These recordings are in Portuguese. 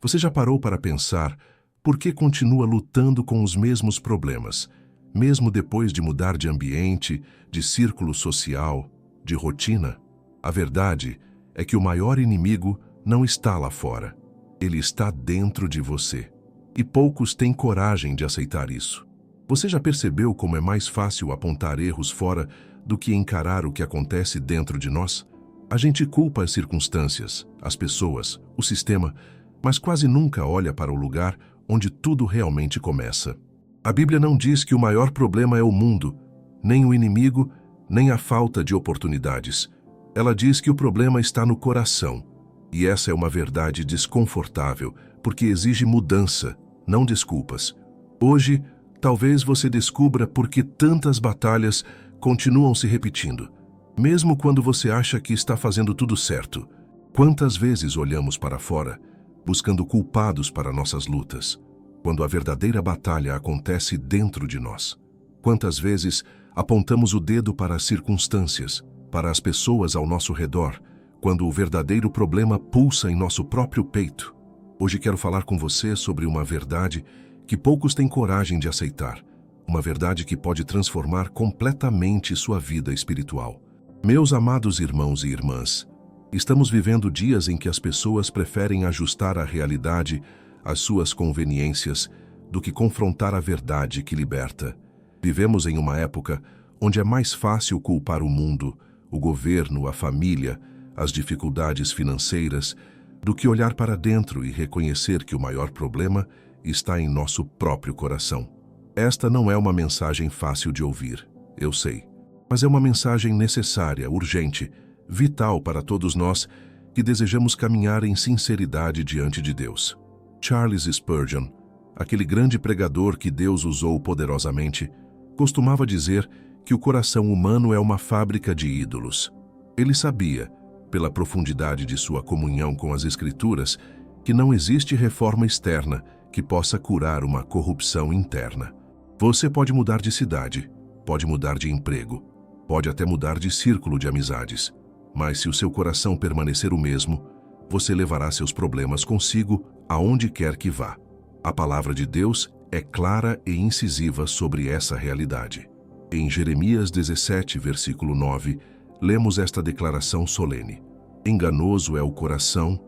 Você já parou para pensar por que continua lutando com os mesmos problemas, mesmo depois de mudar de ambiente, de círculo social, de rotina? A verdade é que o maior inimigo não está lá fora. Ele está dentro de você. E poucos têm coragem de aceitar isso. Você já percebeu como é mais fácil apontar erros fora do que encarar o que acontece dentro de nós? A gente culpa as circunstâncias, as pessoas, o sistema, mas quase nunca olha para o lugar onde tudo realmente começa. A Bíblia não diz que o maior problema é o mundo, nem o inimigo, nem a falta de oportunidades. Ela diz que o problema está no coração. E essa é uma verdade desconfortável, porque exige mudança, não desculpas. Hoje, talvez você descubra por que tantas batalhas continuam se repetindo, mesmo quando você acha que está fazendo tudo certo. Quantas vezes olhamos para fora, buscando culpados para nossas lutas, quando a verdadeira batalha acontece dentro de nós? Quantas vezes apontamos o dedo para as circunstâncias, para as pessoas ao nosso redor, quando o verdadeiro problema pulsa em nosso próprio peito? Hoje quero falar com você sobre uma verdade que poucos têm coragem de aceitar, uma verdade que pode transformar completamente sua vida espiritual. Meus amados irmãos e irmãs, estamos vivendo dias em que as pessoas preferem ajustar a realidade às suas conveniências do que confrontar a verdade que liberta. Vivemos em uma época onde é mais fácil culpar o mundo, o governo, a família, as dificuldades financeiras, do que olhar para dentro e reconhecer que o maior problema está em nosso próprio coração. Esta não é uma mensagem fácil de ouvir, eu sei, mas é uma mensagem necessária, urgente, vital para todos nós que desejamos caminhar em sinceridade diante de Deus. Charles Spurgeon, aquele grande pregador que Deus usou poderosamente, costumava dizer que o coração humano é uma fábrica de ídolos. Ele sabia, pela profundidade de sua comunhão com as Escrituras, que não existe reforma externa que possa curar uma corrupção interna. Você pode mudar de cidade, pode mudar de emprego, pode até mudar de círculo de amizades, mas se o seu coração permanecer o mesmo, você levará seus problemas consigo aonde quer que vá. A palavra de Deus é clara e incisiva sobre essa realidade. Em Jeremias 17, versículo 9, lemos esta declaração solene: enganoso é o coração,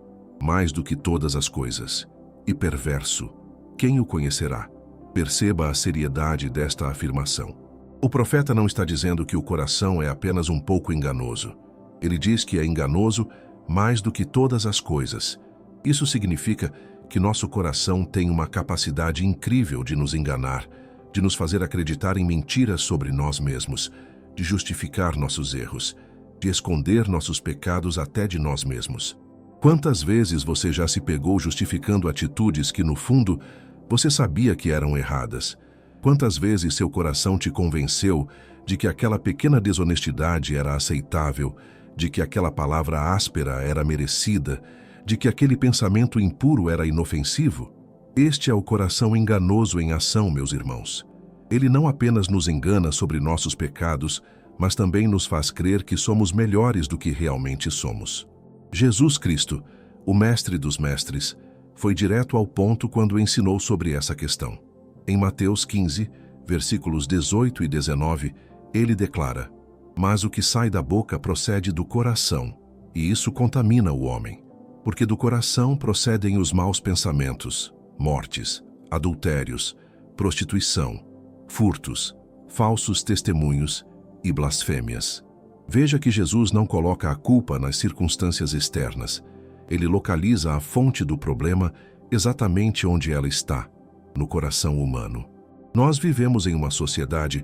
mais do que todas as coisas, e perverso, quem o conhecerá? Perceba a seriedade desta afirmação. O profeta não está dizendo que o coração é apenas um pouco enganoso. Ele diz que é enganoso mais do que todas as coisas. Isso significa que nosso coração tem uma capacidade incrível de nos enganar, de nos fazer acreditar em mentiras sobre nós mesmos, de justificar nossos erros, de esconder nossos pecados até de nós mesmos. Quantas vezes você já se pegou justificando atitudes que, no fundo, você sabia que eram erradas? Quantas vezes seu coração te convenceu de que aquela pequena desonestidade era aceitável, de que aquela palavra áspera era merecida, de que aquele pensamento impuro era inofensivo? Este é o coração enganoso em ação, meus irmãos. Ele não apenas nos engana sobre nossos pecados, mas também nos faz crer que somos melhores do que realmente somos. Jesus Cristo, o Mestre dos Mestres, foi direto ao ponto quando ensinou sobre essa questão. Em Mateus 15, versículos 18 e 19, ele declara: mas o que sai da boca procede do coração, e isso contamina o homem. Porque do coração procedem os maus pensamentos, mortes, adultérios, prostituição, furtos, falsos testemunhos e blasfêmias. Veja que Jesus não coloca a culpa nas circunstâncias externas. Ele localiza a fonte do problema exatamente onde ela está, no coração humano. Nós vivemos em uma sociedade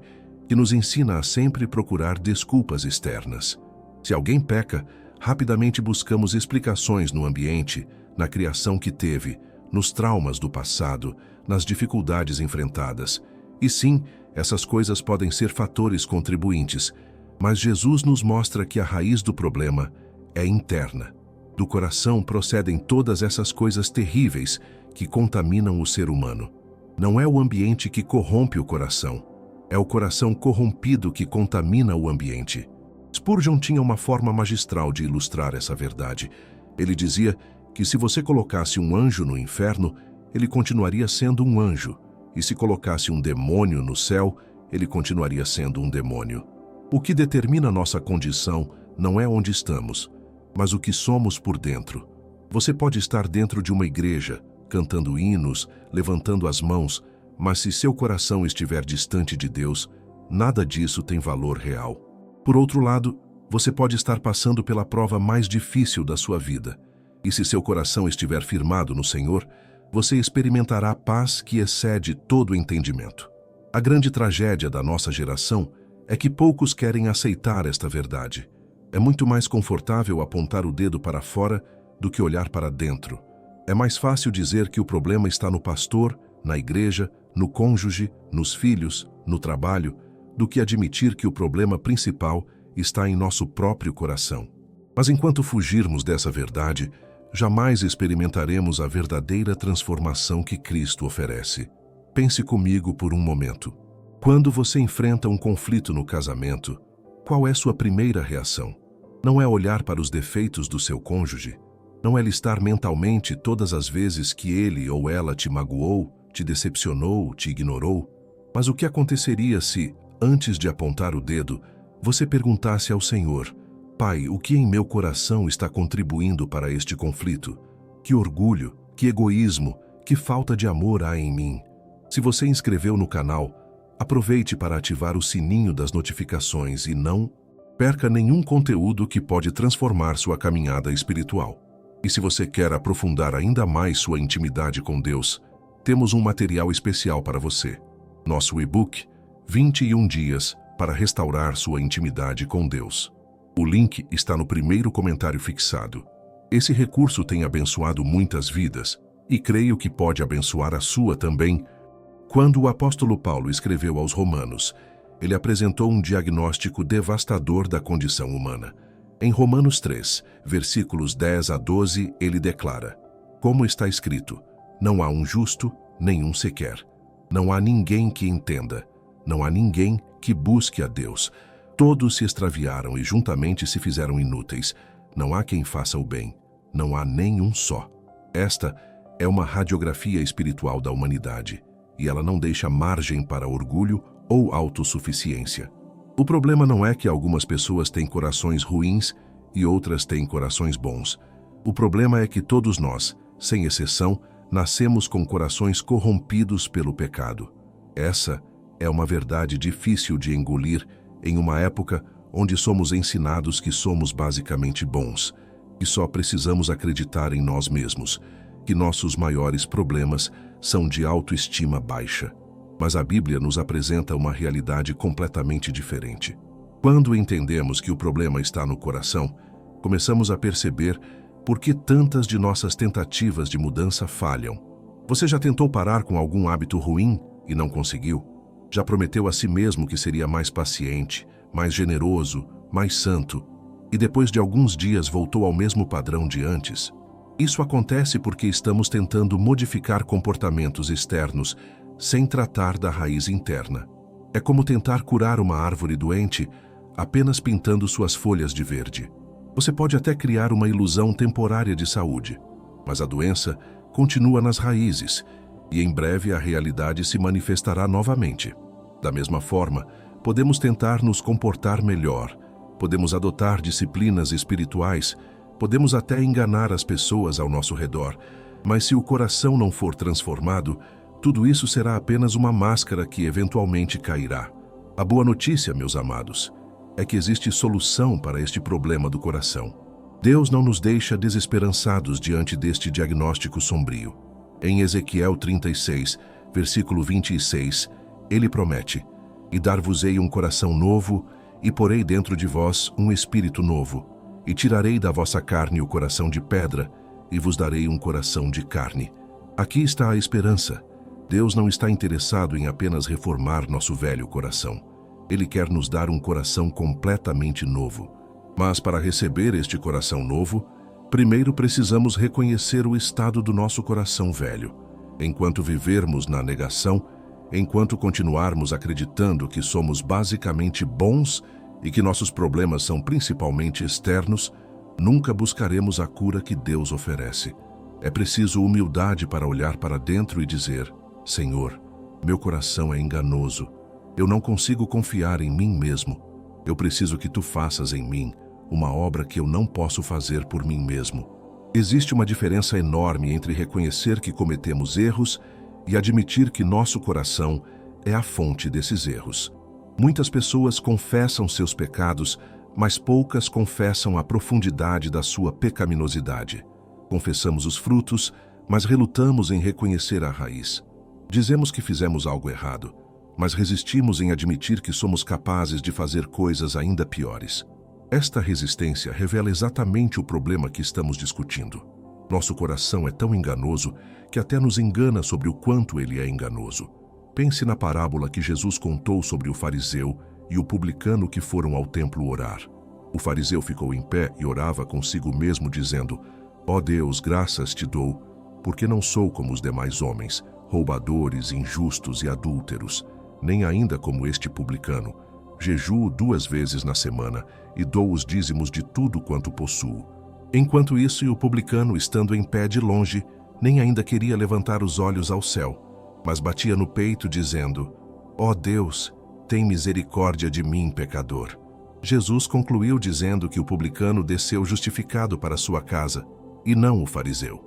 que nos ensina a sempre procurar desculpas externas. Se alguém peca, rapidamente buscamos explicações no ambiente, na criação que teve, nos traumas do passado, nas dificuldades enfrentadas. E sim, essas coisas podem ser fatores contribuintes, mas Jesus nos mostra que a raiz do problema é interna. Do coração procedem todas essas coisas terríveis que contaminam o ser humano. Não é o ambiente que corrompe o coração, é o coração corrompido que contamina o ambiente. Spurgeon tinha uma forma magistral de ilustrar essa verdade. Ele dizia que se você colocasse um anjo no inferno, ele continuaria sendo um anjo, e se colocasse um demônio no céu, ele continuaria sendo um demônio. O que determina nossa condição não é onde estamos, mas o que somos por dentro. Você pode estar dentro de uma igreja, cantando hinos, levantando as mãos, mas se seu coração estiver distante de Deus, nada disso tem valor real. Por outro lado, você pode estar passando pela prova mais difícil da sua vida, e se seu coração estiver firmado no Senhor, você experimentará paz que excede todo o entendimento. A grande tragédia da nossa geração é que poucos querem aceitar esta verdade. É muito mais confortável apontar o dedo para fora do que olhar para dentro. É mais fácil dizer que o problema está no pastor, na igreja, no cônjuge, nos filhos, no trabalho, do que admitir que o problema principal está em nosso próprio coração. Mas enquanto fugirmos dessa verdade, jamais experimentaremos a verdadeira transformação que Cristo oferece. Pense comigo por um momento. Quando você enfrenta um conflito no casamento, qual é sua primeira reação? Não é olhar para os defeitos do seu cônjuge? Não é listar mentalmente todas as vezes que ele ou ela te magoou, te decepcionou, te ignorou? Mas o que aconteceria se, antes de apontar o dedo, você perguntasse ao Senhor: Pai, o que em meu coração está contribuindo para este conflito? Que orgulho, que egoísmo, que falta de amor há em mim? Se você inscreveu no canal, aproveite para ativar o sininho das notificações e não perca nenhum conteúdo que pode transformar sua caminhada espiritual. E se você quer aprofundar ainda mais sua intimidade com Deus, temos um material especial para você. Nosso e-book, 21 dias para restaurar sua intimidade com Deus. O link está no primeiro comentário fixado. Esse recurso tem abençoado muitas vidas e creio que pode abençoar a sua também. Quando o apóstolo Paulo escreveu aos Romanos, ele apresentou um diagnóstico devastador da condição humana. Em Romanos 3, versículos 10 a 12, ele declara: Como está escrito, não há um justo, nenhum sequer. Não há ninguém que entenda. Não há ninguém que busque a Deus. Todos se extraviaram e juntamente se fizeram inúteis. Não há quem faça o bem. Não há nenhum só. Esta é uma radiografia espiritual da humanidade, e ela não deixa margem para orgulho ou autossuficiência. O problema não é que algumas pessoas têm corações ruins e outras têm corações bons. O problema é que todos nós, sem exceção, nascemos com corações corrompidos pelo pecado. Essa é uma verdade difícil de engolir em uma época onde somos ensinados que somos basicamente bons, que só precisamos acreditar em nós mesmos, que nossos maiores problemas são de autoestima baixa. Mas a Bíblia nos apresenta uma realidade completamente diferente. Quando entendemos que o problema está no coração, começamos a perceber por que tantas de nossas tentativas de mudança falham. Você já tentou parar com algum hábito ruim e não conseguiu? Já prometeu a si mesmo que seria mais paciente, mais generoso, mais santo, e depois de alguns dias voltou ao mesmo padrão de antes? Isso acontece porque estamos tentando modificar comportamentos externos sem tratar da raiz interna. É como tentar curar uma árvore doente apenas pintando suas folhas de verde. Você pode até criar uma ilusão temporária de saúde, mas a doença continua nas raízes e em breve a realidade se manifestará novamente. Da mesma forma, podemos tentar nos comportar melhor, podemos adotar disciplinas espirituais, podemos até enganar as pessoas ao nosso redor, mas se o coração não for transformado, tudo isso será apenas uma máscara que eventualmente cairá. A boa notícia, meus amados, é que existe solução para este problema do coração. Deus não nos deixa desesperançados diante deste diagnóstico sombrio. Em Ezequiel 36, versículo 26, ele promete: E dar-vos-ei um coração novo, e porei dentro de vós um espírito novo, e tirarei da vossa carne o coração de pedra, e vos darei um coração de carne. Aqui está a esperança. Deus não está interessado em apenas reformar nosso velho coração. Ele quer nos dar um coração completamente novo. Mas para receber este coração novo, primeiro precisamos reconhecer o estado do nosso coração velho. Enquanto vivermos na negação, enquanto continuarmos acreditando que somos basicamente bons e que nossos problemas são principalmente externos, Nunca buscaremos a cura que Deus oferece. É preciso humildade para olhar para dentro e dizer: Senhor, meu coração é enganoso. Eu não consigo confiar em mim mesmo. Eu preciso que tu faças em mim uma obra que eu não posso fazer por mim mesmo. Existe uma diferença enorme entre reconhecer que cometemos erros e admitir que nosso coração é a fonte desses erros. Muitas pessoas confessam seus pecados, mas poucas confessam a profundidade da sua pecaminosidade. Confessamos os frutos, mas relutamos em reconhecer a raiz. Dizemos que fizemos algo errado, mas resistimos em admitir que somos capazes de fazer coisas ainda piores. Esta resistência revela exatamente o problema que estamos discutindo. Nosso coração é tão enganoso que até nos engana sobre o quanto ele é enganoso. Pense na parábola que Jesus contou sobre o fariseu e o publicano que foram ao templo orar. O fariseu ficou em pé e orava consigo mesmo, dizendo: Ó Deus, graças te dou, porque não sou como os demais homens, roubadores, injustos e adúlteros, nem ainda como este publicano. Jejuo 2 vezes na semana e dou os dízimos de tudo quanto possuo. Enquanto isso, o publicano, estando em pé de longe, nem ainda queria levantar os olhos ao céu, mas batia no peito, dizendo: Ó Deus, tem misericórdia de mim, pecador. Jesus concluiu dizendo que o publicano desceu justificado para sua casa, e não o fariseu.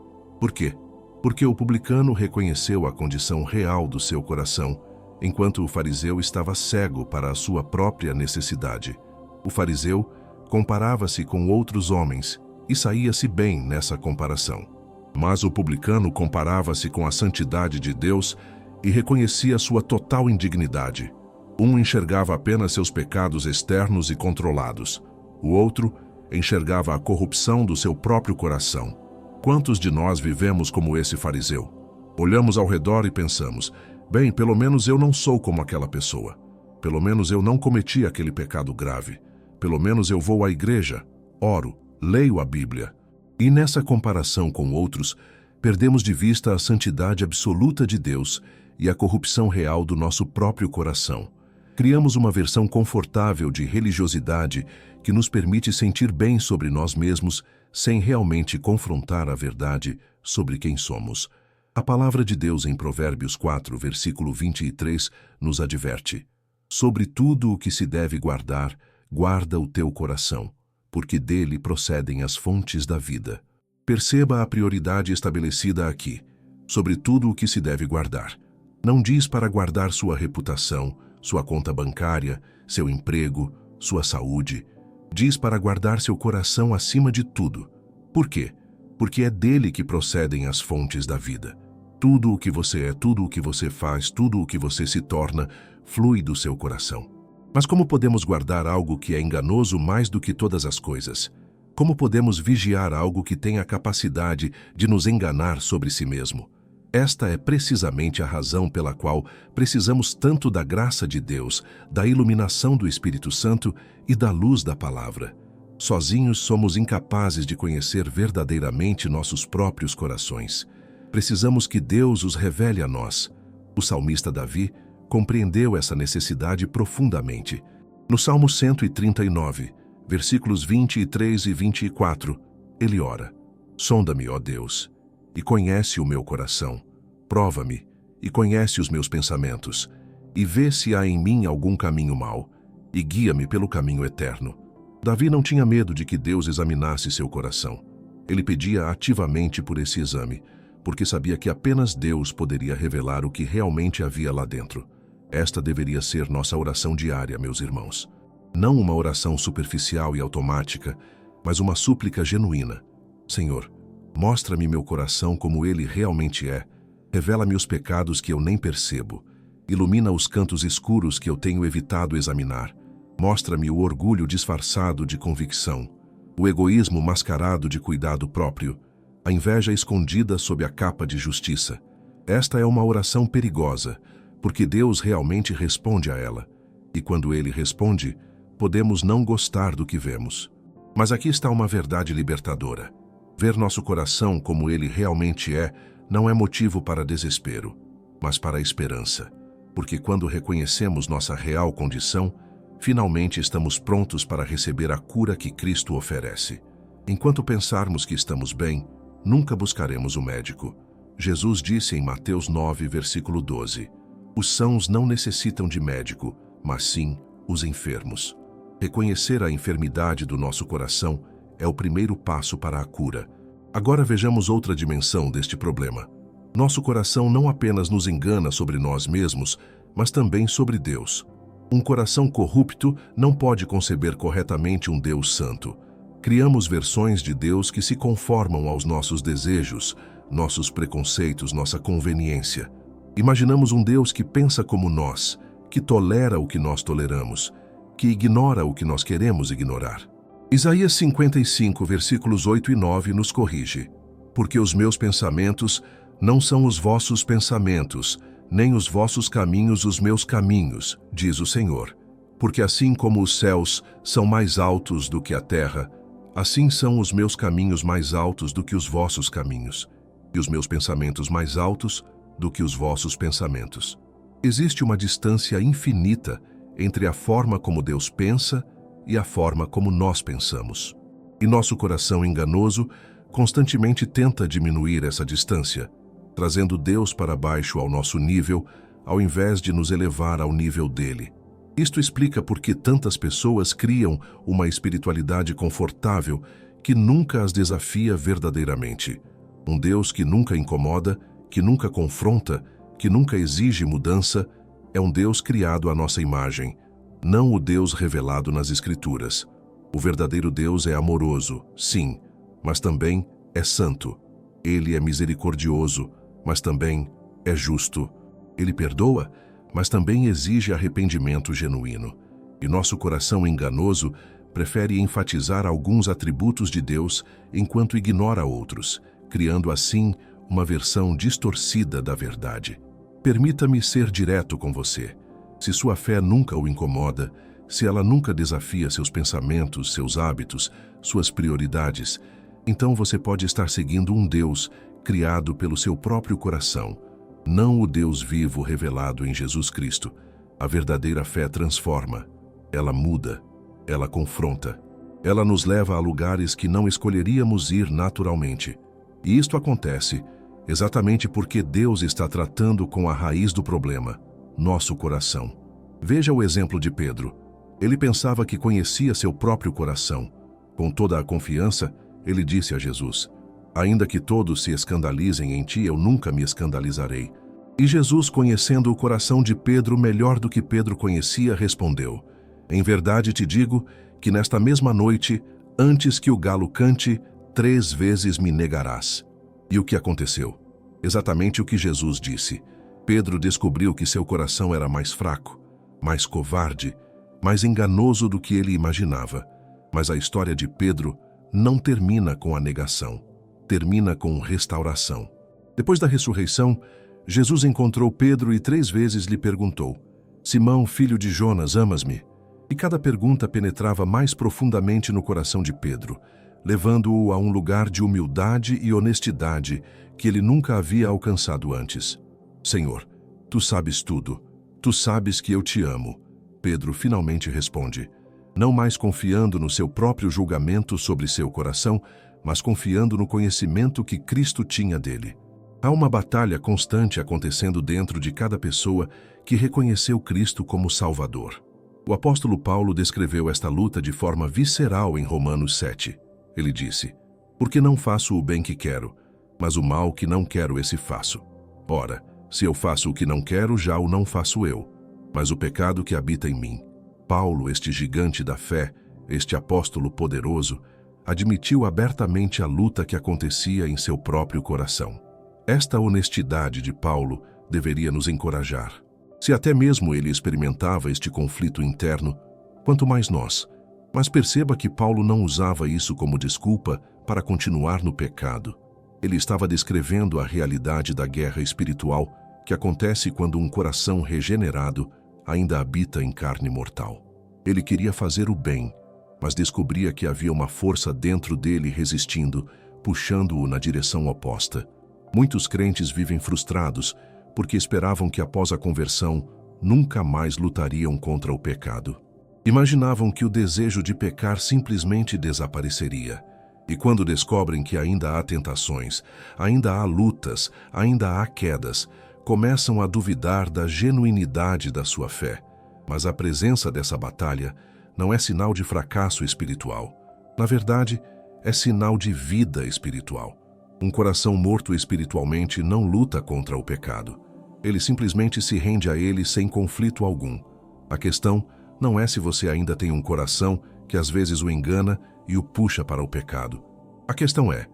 Por quê? Porque o publicano reconheceu a condição real do seu coração, enquanto o fariseu estava cego para a sua própria necessidade. O fariseu comparava-se com outros homens e saía-se bem nessa comparação. Mas o publicano comparava-se com a santidade de Deus e reconhecia sua total indignidade. Um enxergava apenas seus pecados externos e controlados. O outro enxergava a corrupção do seu próprio coração. Quantos de nós vivemos como esse fariseu? Olhamos ao redor e pensamos: bem, pelo menos eu não sou como aquela pessoa. Pelo menos eu não cometi aquele pecado grave. Pelo menos eu vou à igreja, oro, leio a Bíblia. E nessa comparação com outros, perdemos de vista a santidade absoluta de Deus e a corrupção real do nosso próprio coração. Criamos uma versão confortável de religiosidade que nos permite sentir bem sobre nós mesmos sem realmente confrontar a verdade sobre quem somos. A palavra de Deus em Provérbios 4, versículo 23, nos adverte: Sobre tudo o que se deve guardar, guarda o teu coração, porque dele procedem as fontes da vida. Perceba a prioridade estabelecida aqui. Sobre tudo o que se deve guardar. Não diz para guardar sua reputação, sua conta bancária, seu emprego, sua saúde. Diz para guardar seu coração acima de tudo. Por quê? Porque é dele que procedem as fontes da vida. Tudo o que você é, tudo o que você faz, tudo o que você se torna, flui do seu coração. Mas como podemos guardar algo que é enganoso mais do que todas as coisas? Como podemos vigiar algo que tem a capacidade de nos enganar sobre si mesmo? Esta é precisamente a razão pela qual precisamos tanto da graça de Deus, da iluminação do Espírito Santo e da luz da palavra. Sozinhos somos incapazes de conhecer verdadeiramente nossos próprios corações. Precisamos que Deus os revele a nós. O salmista Davi compreendeu essa necessidade profundamente. No Salmo 139, versículos 23 e 24, ele ora: Sonda-me, ó Deus, e conhece o meu coração. Prova-me e conhece os meus pensamentos, e vê se há em mim algum caminho mau, e guia-me pelo caminho eterno. Davi não tinha medo de que Deus examinasse seu coração. Ele pedia ativamente por esse exame, porque sabia que apenas Deus poderia revelar o que realmente havia lá dentro. Esta deveria ser nossa oração diária, meus irmãos. Não uma oração superficial e automática, mas uma súplica genuína. Senhor, mostra-me meu coração como ele realmente é. Revela-me os pecados que eu nem percebo. Ilumina os cantos escuros que eu tenho evitado examinar. Mostra-me o orgulho disfarçado de convicção, o egoísmo mascarado de cuidado próprio, a inveja escondida sob a capa de justiça. Esta é uma oração perigosa, porque Deus realmente responde a ela. E quando Ele responde, podemos não gostar do que vemos. Mas aqui está uma verdade libertadora. Ver nosso coração como ele realmente é não é motivo para desespero, mas para esperança. Porque quando reconhecemos nossa real condição, finalmente estamos prontos para receber a cura que Cristo oferece. Enquanto pensarmos que estamos bem, nunca buscaremos o médico. Jesus disse em Mateus 9, versículo 12: os sãos não necessitam de médico, mas sim os enfermos. Reconhecer a enfermidade do nosso coração é o primeiro passo para a cura. Agora vejamos outra dimensão deste problema. Nosso coração não apenas nos engana sobre nós mesmos, mas também sobre Deus. Um coração corrupto não pode conceber corretamente um Deus santo. Criamos versões de Deus que se conformam aos nossos desejos, nossos preconceitos, nossa conveniência. Imaginamos um Deus que pensa como nós, que tolera o que nós toleramos, que ignora o que nós queremos ignorar. Isaías 55, versículos 8 e 9 nos corrige: porque os meus pensamentos não são os vossos pensamentos, nem os vossos caminhos os meus caminhos, diz o Senhor. Porque assim como os céus são mais altos do que a terra, assim são os meus caminhos mais altos do que os vossos caminhos, e os meus pensamentos mais altos do que os vossos pensamentos. Existe uma distância infinita entre a forma como Deus pensa e a forma como nós pensamos. E nosso coração enganoso constantemente tenta diminuir essa distância, trazendo Deus para baixo ao nosso nível, ao invés de nos elevar ao nível dele. Isto explica por que tantas pessoas criam uma espiritualidade confortável que nunca as desafia verdadeiramente. Um Deus que nunca incomoda, que nunca confronta, que nunca exige mudança, é um Deus criado à nossa imagem, não o Deus revelado nas Escrituras. O verdadeiro Deus é amoroso, sim, mas também é santo. Ele é misericordioso, mas também é justo. Ele perdoa, mas também exige arrependimento genuíno. E nosso coração enganoso prefere enfatizar alguns atributos de Deus enquanto ignora outros, criando assim uma versão distorcida da verdade. Permita-me ser direto com você. Se sua fé nunca o incomoda, se ela nunca desafia seus pensamentos, seus hábitos, suas prioridades, então você pode estar seguindo um Deus criado pelo seu próprio coração, não o Deus vivo revelado em Jesus Cristo. A verdadeira fé transforma, ela muda, ela confronta, ela nos leva a lugares que não escolheríamos ir naturalmente. E isto acontece exatamente porque Deus está tratando com a raiz do problema, nosso coração. Veja o exemplo de Pedro. Ele pensava que conhecia seu próprio coração. Com toda a confiança, ele disse a Jesus: ainda que todos se escandalizem em ti, eu nunca me escandalizarei. E Jesus, conhecendo o coração de Pedro melhor do que Pedro conhecia, respondeu: em verdade te digo que nesta mesma noite, antes que o galo cante, 3 vezes me negarás. E o que aconteceu? Exatamente o que Jesus disse. Pedro descobriu que seu coração era mais fraco, mais covarde, mais enganoso do que ele imaginava. Mas a história de Pedro não termina com a negação, termina com restauração. Depois da ressurreição, Jesus encontrou Pedro e 3 vezes lhe perguntou: Simão, filho de Jonas, amas-me? E cada pergunta penetrava mais profundamente no coração de Pedro, levando-o a um lugar de humildade e honestidade que ele nunca havia alcançado antes. Senhor, tu sabes tudo, tu sabes que eu te amo. Pedro finalmente responde, não mais confiando no seu próprio julgamento sobre seu coração, mas confiando no conhecimento que Cristo tinha dele. Há uma batalha constante acontecendo dentro de cada pessoa que reconheceu Cristo como Salvador. O apóstolo Paulo descreveu esta luta de forma visceral em Romanos 7. Ele disse: porque não faço o bem que quero, mas o mal que não quero esse faço. Ora, se eu faço o que não quero, já o não faço eu, mas o pecado que habita em mim. Paulo, este gigante da fé, este apóstolo poderoso, admitiu abertamente a luta que acontecia em seu próprio coração. Esta honestidade de Paulo deveria nos encorajar. Se até mesmo ele experimentava este conflito interno, quanto mais nós. Mas perceba que Paulo não usava isso como desculpa para continuar no pecado. Ele estava descrevendo a realidade da guerra espiritual que acontece quando um coração regenerado ainda habita em carne mortal. Ele queria fazer o bem, mas descobria que havia uma força dentro dele resistindo, puxando-o na direção oposta. Muitos crentes vivem frustrados porque esperavam que após a conversão nunca mais lutariam contra o pecado. Imaginavam que o desejo de pecar simplesmente desapareceria. E quando descobrem que ainda há tentações, ainda há lutas, ainda há quedas, começam a duvidar da genuinidade da sua fé. Mas a presença dessa batalha não é sinal de fracasso espiritual. Na verdade, é sinal de vida espiritual. Um coração morto espiritualmente não luta contra o pecado. Ele simplesmente se rende a ele sem conflito algum. A questão não é se você ainda tem um coração que às vezes o engana e o puxa para o pecado. A questão é,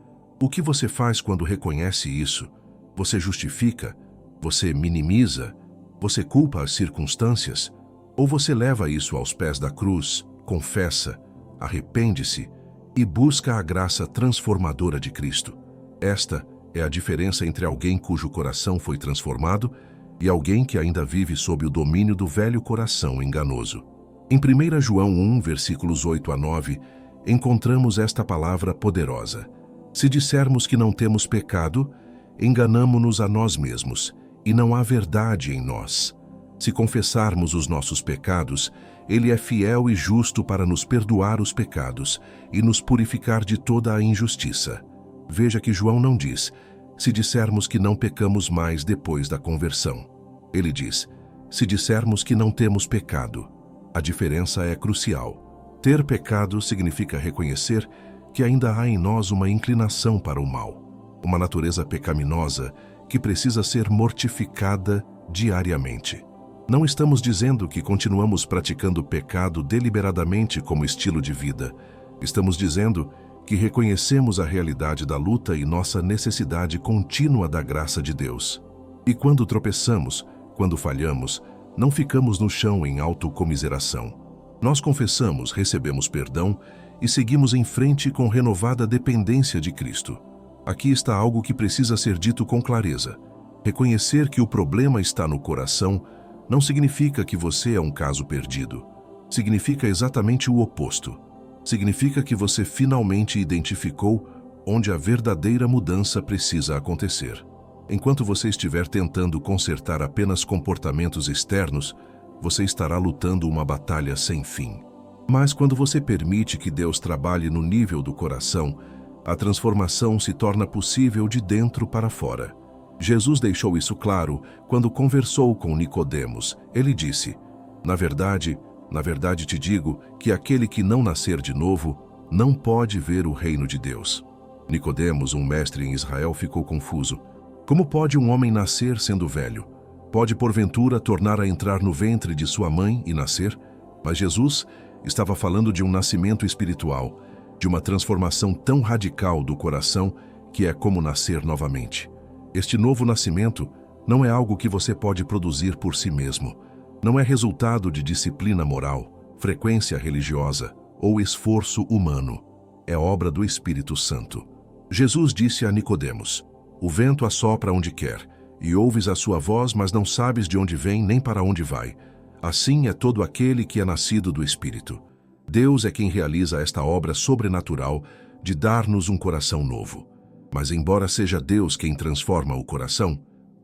o que você faz quando reconhece isso? Você justifica? Você minimiza? Você culpa as circunstâncias? Ou você leva isso aos pés da cruz, confessa, arrepende-se e busca a graça transformadora de Cristo? Esta é a diferença entre alguém cujo coração foi transformado e alguém que ainda vive sob o domínio do velho coração enganoso. Em 1 João 1, versículos 8 a 9, encontramos esta palavra poderosa. Se dissermos que não temos pecado, enganamo-nos a nós mesmos, e não há verdade em nós. Se confessarmos os nossos pecados, Ele é fiel e justo para nos perdoar os pecados e nos purificar de toda a injustiça. Veja que João não diz, se dissermos que não pecamos mais depois da conversão. Ele diz, se dissermos que não temos pecado. A diferença é crucial. Ter pecado significa reconhecer que ainda há em nós uma inclinação para o mal, uma natureza pecaminosa que precisa ser mortificada diariamente. Não estamos dizendo que continuamos praticando pecado deliberadamente como estilo de vida. Estamos dizendo que reconhecemos a realidade da luta e nossa necessidade contínua da graça de Deus. E quando tropeçamos, quando falhamos, não ficamos no chão em autocomiseração. Nós confessamos, recebemos perdão e seguimos em frente com renovada dependência de Cristo. Aqui está algo que precisa ser dito com clareza. Reconhecer que o problema está no coração não significa que você é um caso perdido. Significa exatamente o oposto. Significa que você finalmente identificou onde a verdadeira mudança precisa acontecer. Enquanto você estiver tentando consertar apenas comportamentos externos, você estará lutando uma batalha sem fim. Mas quando você permite que Deus trabalhe no nível do coração, a transformação se torna possível de dentro para fora. Jesus deixou isso claro quando conversou com Nicodemos. Ele disse, na verdade te digo que aquele que não nascer de novo não pode ver o reino de Deus. Nicodemos, um mestre em Israel, ficou confuso. Como pode um homem nascer sendo velho? Pode, porventura, tornar a entrar no ventre de sua mãe e nascer? Mas Jesus estava falando de um nascimento espiritual, de uma transformação tão radical do coração que é como nascer novamente. Este novo nascimento não é algo que você pode produzir por si mesmo. Não é resultado de disciplina moral, frequência religiosa ou esforço humano. É obra do Espírito Santo. Jesus disse a Nicodemos, o vento assopra onde quer, e ouves a sua voz, mas não sabes de onde vem nem para onde vai. Assim é todo aquele que é nascido do Espírito. Deus é quem realiza esta obra sobrenatural de dar-nos um coração novo. Mas embora seja Deus quem transforma o coração,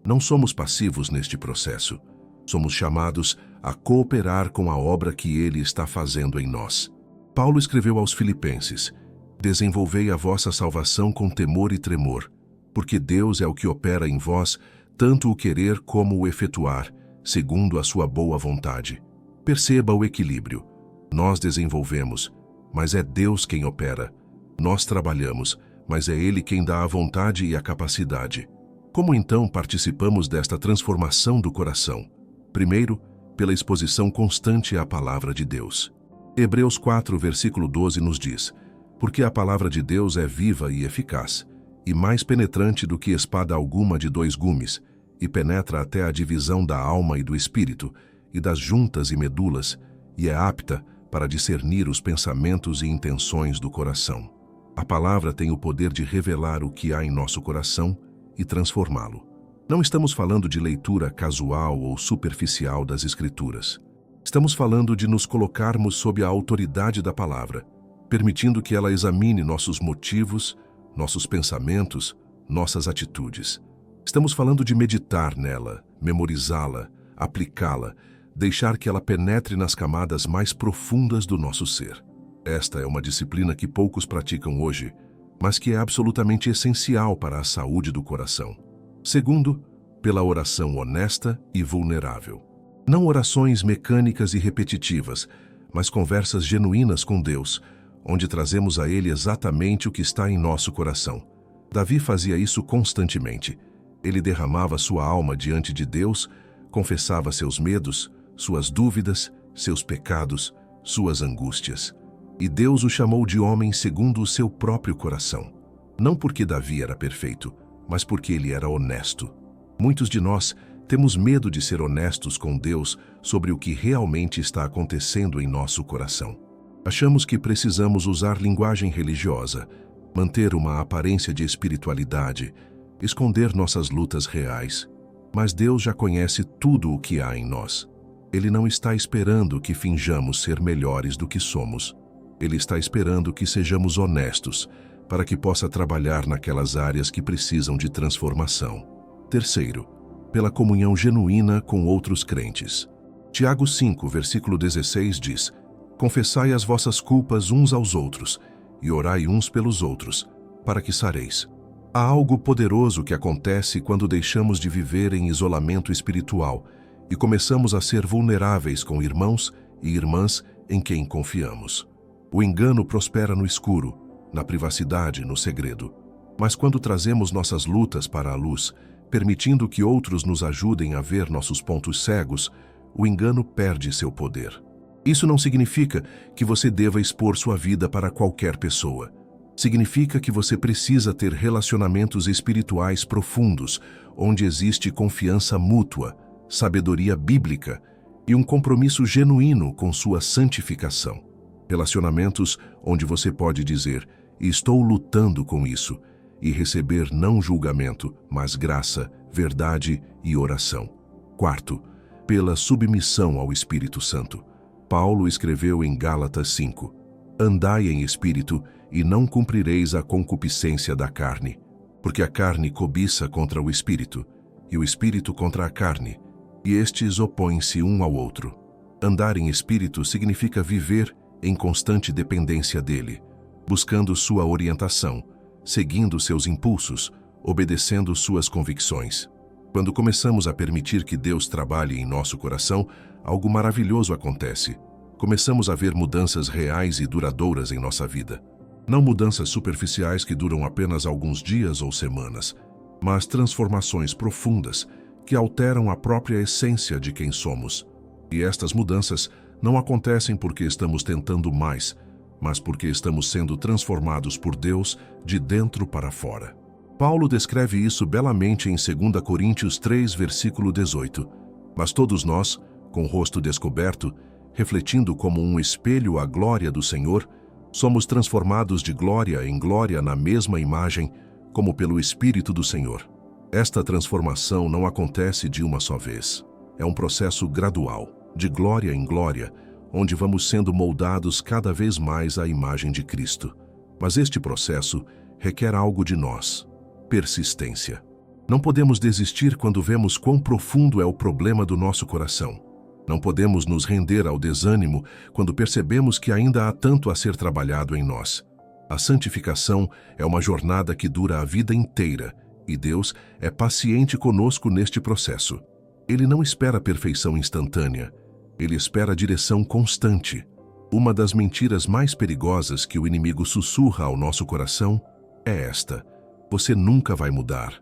não somos passivos neste processo. Somos chamados a cooperar com a obra que Ele está fazendo em nós. Paulo escreveu aos Filipenses, desenvolvei a vossa salvação com temor e tremor, porque Deus é o que opera em vós, tanto o querer como o efetuar, segundo a sua boa vontade. Perceba o equilíbrio. Nós desenvolvemos, mas é Deus quem opera. Nós trabalhamos, mas é Ele quem dá a vontade e a capacidade. Como então participamos desta transformação do coração? Primeiro, pela exposição constante à palavra de Deus. Hebreus 4, versículo 12 nos diz, porque a palavra de Deus é viva e eficaz, e mais penetrante do que espada alguma de dois gumes, e penetra até a divisão da alma e do espírito, e das juntas e medulas, e é apta para discernir os pensamentos e intenções do coração. A palavra tem o poder de revelar o que há em nosso coração e transformá-lo. Não estamos falando de leitura casual ou superficial das Escrituras. Estamos falando de nos colocarmos sob a autoridade da palavra, permitindo que ela examine nossos motivos, nossos pensamentos, nossas atitudes. Estamos falando de meditar nela, memorizá-la, aplicá-la, deixar que ela penetre nas camadas mais profundas do nosso ser. Esta é uma disciplina que poucos praticam hoje, mas que é absolutamente essencial para a saúde do coração. Segundo, pela oração honesta e vulnerável. Não orações mecânicas e repetitivas, mas conversas genuínas com Deus, onde trazemos a Ele exatamente o que está em nosso coração. Davi fazia isso constantemente. Ele derramava sua alma diante de Deus, confessava seus medos, suas dúvidas, seus pecados, suas angústias. E Deus o chamou de homem segundo o seu próprio coração. Não porque Davi era perfeito, mas porque ele era honesto. Muitos de nós temos medo de ser honestos com Deus sobre o que realmente está acontecendo em nosso coração. Achamos que precisamos usar linguagem religiosa, manter uma aparência de espiritualidade, esconder nossas lutas reais. Mas Deus já conhece tudo o que há em nós. Ele não está esperando que finjamos ser melhores do que somos. Ele está esperando que sejamos honestos, para que possa trabalhar naquelas áreas que precisam de transformação. Terceiro, pela comunhão genuína com outros crentes. Tiago 5, versículo 16 diz: Confessai as vossas culpas uns aos outros, e orai uns pelos outros, para que sareis. Há algo poderoso que acontece quando deixamos de viver em isolamento espiritual e começamos a ser vulneráveis com irmãos e irmãs em quem confiamos. O engano prospera no escuro, na privacidade, no segredo. Mas quando trazemos nossas lutas para a luz, permitindo que outros nos ajudem a ver nossos pontos cegos, o engano perde seu poder. Isso não significa que você deva expor sua vida para qualquer pessoa. Significa que você precisa ter relacionamentos espirituais profundos, onde existe confiança mútua, sabedoria bíblica e um compromisso genuíno com sua santificação. Relacionamentos onde você pode dizer: estou lutando com isso, e receber não julgamento, mas graça, verdade e oração. Quarto, pela submissão ao Espírito Santo. Paulo escreveu em Gálatas 5: Andai em espírito e não cumprireis a concupiscência da carne, porque a carne cobiça contra o espírito, e o espírito contra a carne, e estes opõem-se um ao outro. Andar em espírito significa viver em constante dependência dele, buscando sua orientação, seguindo seus impulsos, obedecendo suas convicções. Quando começamos a permitir que Deus trabalhe em nosso coração, algo maravilhoso acontece. Começamos a ver mudanças reais e duradouras em nossa vida. Não mudanças superficiais que duram apenas alguns dias ou semanas, mas transformações profundas que alteram a própria essência de quem somos. E estas mudanças não acontecem porque estamos tentando mais, mas porque estamos sendo transformados por Deus de dentro para fora. Paulo descreve isso belamente em 2 Coríntios 3, versículo 18. Mas todos nós, com o rosto descoberto, refletindo como um espelho a glória do Senhor, somos transformados de glória em glória na mesma imagem, como pelo Espírito do Senhor. Esta transformação não acontece de uma só vez. É um processo gradual, de glória em glória, onde vamos sendo moldados cada vez mais à imagem de Cristo. Mas este processo requer algo de nós: persistência. Não podemos desistir quando vemos quão profundo é o problema do nosso coração. Não podemos nos render ao desânimo quando percebemos que ainda há tanto a ser trabalhado em nós. A santificação é uma jornada que dura a vida inteira, e Deus é paciente conosco neste processo. Ele não espera perfeição instantânea, ele espera direção constante. Uma das mentiras mais perigosas que o inimigo sussurra ao nosso coração é esta: você nunca vai mudar.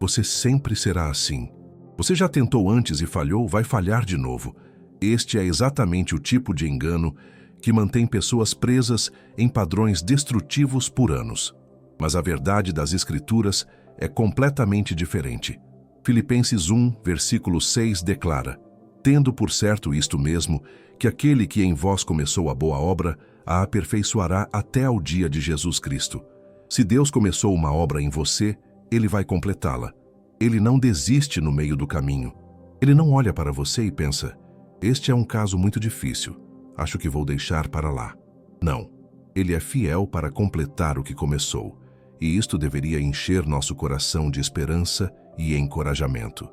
Você sempre será assim. Você já tentou antes e falhou, vai falhar de novo. Este é exatamente o tipo de engano que mantém pessoas presas em padrões destrutivos por anos. Mas a verdade das Escrituras é completamente diferente. Filipenses 1, versículo 6 declara: Tendo por certo isto mesmo, que aquele que em vós começou a boa obra, a aperfeiçoará até ao dia de Jesus Cristo. Se Deus começou uma obra em você, Ele vai completá-la. Ele não desiste no meio do caminho. Ele não olha para você e pensa: este é um caso muito difícil, acho que vou deixar para lá. Não, Ele é fiel para completar o que começou, e isto deveria encher nosso coração de esperança e encorajamento.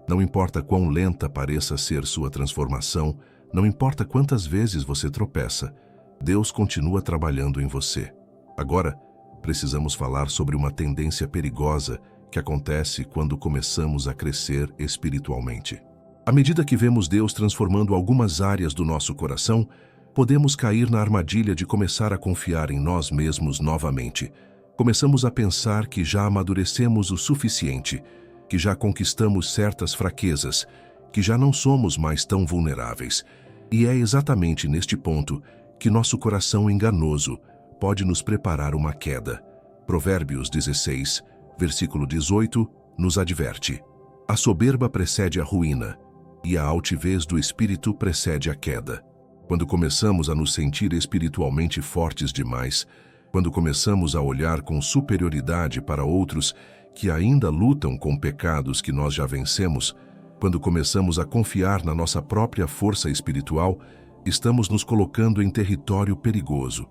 Não importa quão lenta pareça ser sua transformação, não importa quantas vezes você tropeça, Deus continua trabalhando em você. Agora, precisamos falar sobre uma tendência perigosa que acontece quando começamos a crescer espiritualmente. À medida que vemos Deus transformando algumas áreas do nosso coração, podemos cair na armadilha de começar a confiar em nós mesmos novamente. Começamos a pensar que já amadurecemos o suficiente, que já conquistamos certas fraquezas, que já não somos mais tão vulneráveis. E é exatamente neste ponto que nosso coração enganoso pode nos preparar uma queda. Provérbios 16, versículo 18, nos adverte: a soberba precede a ruína, e a altivez do espírito precede a queda. Quando começamos a nos sentir espiritualmente fortes demais, quando começamos a olhar com superioridade para outros que ainda lutam com pecados que nós já vencemos, quando começamos a confiar na nossa própria força espiritual, estamos nos colocando em território perigoso.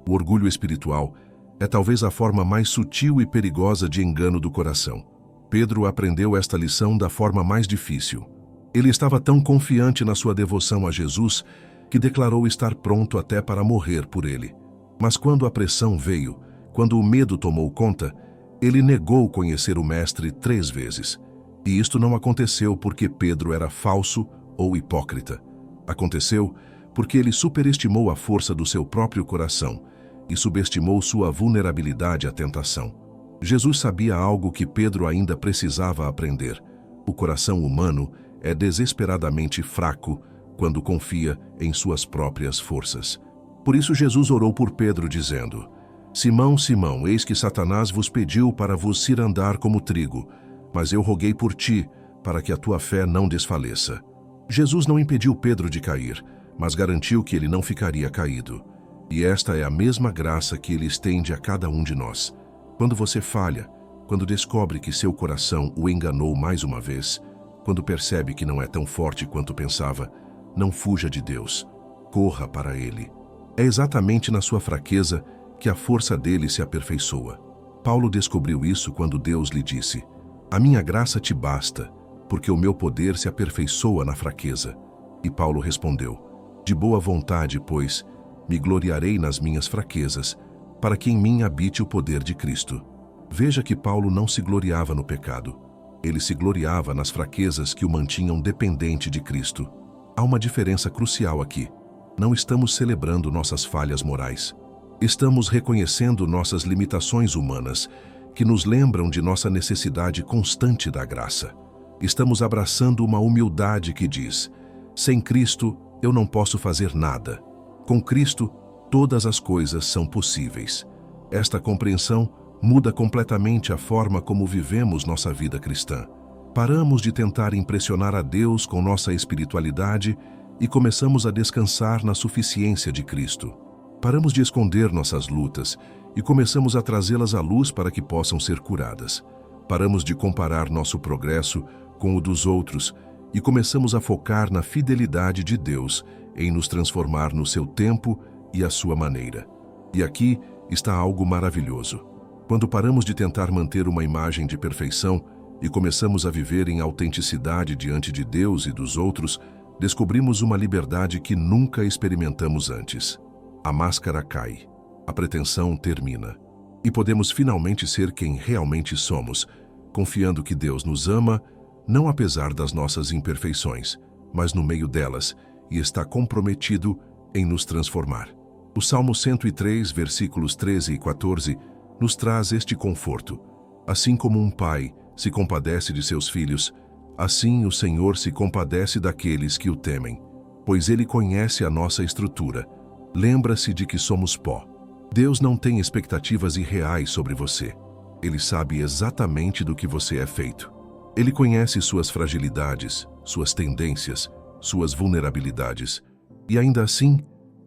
O orgulho espiritual é talvez a forma mais sutil e perigosa de engano do coração. Pedro aprendeu esta lição da forma mais difícil. Ele estava tão confiante na sua devoção a Jesus que declarou estar pronto até para morrer por ele. Mas quando a pressão veio, quando o medo tomou conta, ele negou conhecer o Mestre 3 vezes. E isto não aconteceu porque Pedro era falso ou hipócrita. Aconteceu porque ele superestimou a força do seu próprio coração e subestimou sua vulnerabilidade à tentação. Jesus sabia algo que Pedro ainda precisava aprender. O coração humano é desesperadamente fraco quando confia em suas próprias forças. Por isso Jesus orou por Pedro, dizendo: Simão, Simão, eis que Satanás vos pediu para vos cirandar como trigo, mas eu roguei por ti, para que a tua fé não desfaleça. Jesus não impediu Pedro de cair, mas garantiu que ele não ficaria caído. E esta é a mesma graça que ele estende a cada um de nós. Quando você falha, quando descobre que seu coração o enganou mais uma vez, quando percebe que não é tão forte quanto pensava, não fuja de Deus, corra para Ele. É exatamente na sua fraqueza que a força dele se aperfeiçoa. Paulo descobriu isso quando Deus lhe disse: a minha graça te basta, porque o meu poder se aperfeiçoa na fraqueza. E Paulo respondeu: de boa vontade, pois, me gloriarei nas minhas fraquezas, para que em mim habite o poder de Cristo. Veja que Paulo não se gloriava no pecado. Ele se gloriava nas fraquezas que o mantinham dependente de Cristo. Há uma diferença crucial aqui. Não estamos celebrando nossas falhas morais. Estamos reconhecendo nossas limitações humanas, que nos lembram de nossa necessidade constante da graça. Estamos abraçando uma humildade que diz: sem Cristo, eu não posso fazer nada. Com Cristo, todas as coisas são possíveis. Esta compreensão muda completamente a forma como vivemos nossa vida cristã. Paramos de tentar impressionar a Deus com nossa espiritualidade e começamos a descansar na suficiência de Cristo. Paramos de esconder nossas lutas e começamos a trazê-las à luz para que possam ser curadas. Paramos de comparar nosso progresso com o dos outros e começamos a focar na fidelidade de Deus em nos transformar no seu tempo e à sua maneira. E aqui está algo maravilhoso. Quando paramos de tentar manter uma imagem de perfeição e começamos a viver em autenticidade diante de Deus e dos outros, descobrimos uma liberdade que nunca experimentamos antes. A máscara cai, a pretensão termina, e podemos finalmente ser quem realmente somos, confiando que Deus nos ama, não apesar das nossas imperfeições, mas no meio delas, e está comprometido em nos transformar. O Salmo 103, versículos 13 e 14, nos traz este conforto. Assim como um pai se compadece de seus filhos, assim o Senhor se compadece daqueles que o temem, pois Ele conhece a nossa estrutura. Lembra-se de que somos pó. Deus não tem expectativas irreais sobre você. Ele sabe exatamente do que você é feito. Ele conhece suas fragilidades, suas tendências, suas vulnerabilidades. E ainda assim,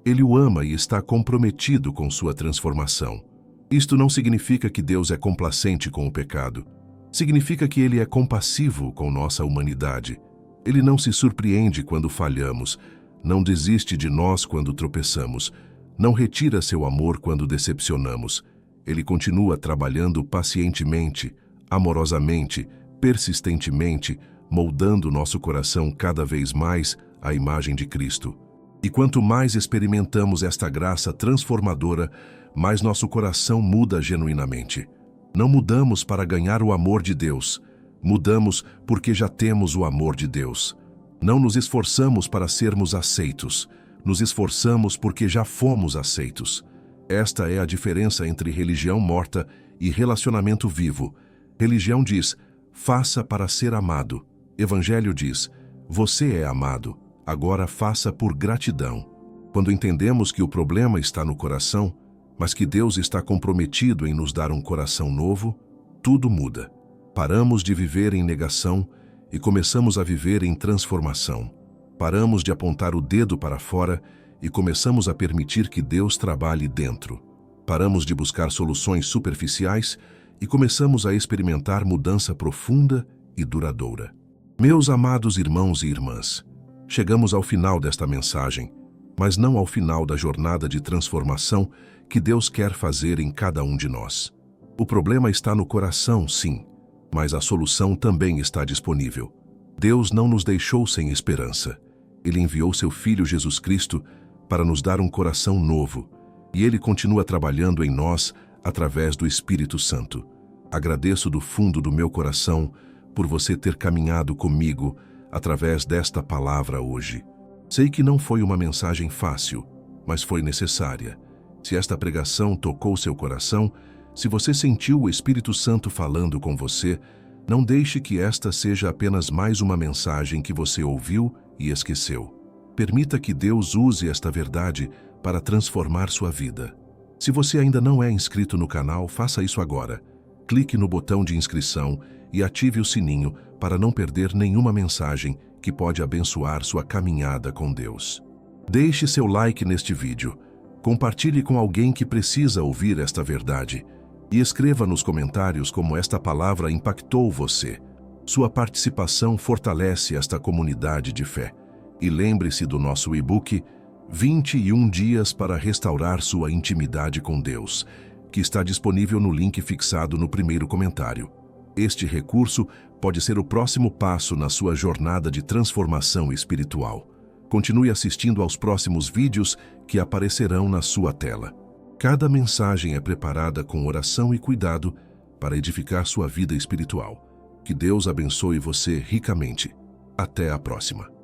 Ele o ama e está comprometido com sua transformação. Isto não significa que Deus é complacente com o pecado. Significa que Ele é compassivo com nossa humanidade. Ele não se surpreende quando falhamos, não desiste de nós quando tropeçamos, não retira seu amor quando decepcionamos. Ele continua trabalhando pacientemente, amorosamente, persistentemente, moldando nosso coração cada vez mais à imagem de Cristo. E quanto mais experimentamos esta graça transformadora, mais nosso coração muda genuinamente. Não mudamos para ganhar o amor de Deus, mudamos porque já temos o amor de Deus. Não nos esforçamos para sermos aceitos, nos esforçamos porque já fomos aceitos. Esta é a diferença entre religião morta e relacionamento vivo. Religião diz, faça para ser amado. Evangelho diz, você é amado, agora faça por gratidão. Quando entendemos que o problema está no coração, mas que Deus está comprometido em nos dar um coração novo, tudo muda. Paramos de viver em negação e começamos a viver em transformação. Paramos de apontar o dedo para fora e começamos a permitir que Deus trabalhe dentro. Paramos de buscar soluções superficiais e começamos a experimentar mudança profunda e duradoura. Meus amados irmãos e irmãs, chegamos ao final desta mensagem, mas não ao final da jornada de transformação que Deus quer fazer em cada um de nós. O problema está no coração, sim, mas a solução também está disponível. Deus não nos deixou sem esperança. Ele enviou seu Filho Jesus Cristo para nos dar um coração novo, e Ele continua trabalhando em nós através do Espírito Santo. Agradeço do fundo do meu coração por você ter caminhado comigo através desta palavra hoje. Sei que não foi uma mensagem fácil, mas foi necessária. Se esta pregação tocou seu coração, se você sentiu o Espírito Santo falando com você, não deixe que esta seja apenas mais uma mensagem que você ouviu e esqueceu. Permita que Deus use esta verdade para transformar sua vida. Se você ainda não é inscrito no canal, faça isso agora. Clique no botão de inscrição e ative o sininho para não perder nenhuma mensagem que pode abençoar sua caminhada com Deus. Deixe seu like neste vídeo, compartilhe com alguém que precisa ouvir esta verdade e escreva nos comentários como esta palavra impactou você. Sua participação fortalece esta comunidade de fé. E lembre-se do nosso e-book 21 dias para restaurar sua intimidade com Deus, que está disponível no link fixado no primeiro comentário. Este recurso pode ser o próximo passo na sua jornada de transformação espiritual. Continue assistindo aos próximos vídeos que aparecerão na sua tela. Cada mensagem é preparada com oração e cuidado para edificar sua vida espiritual. Que Deus abençoe você ricamente. Até a próxima.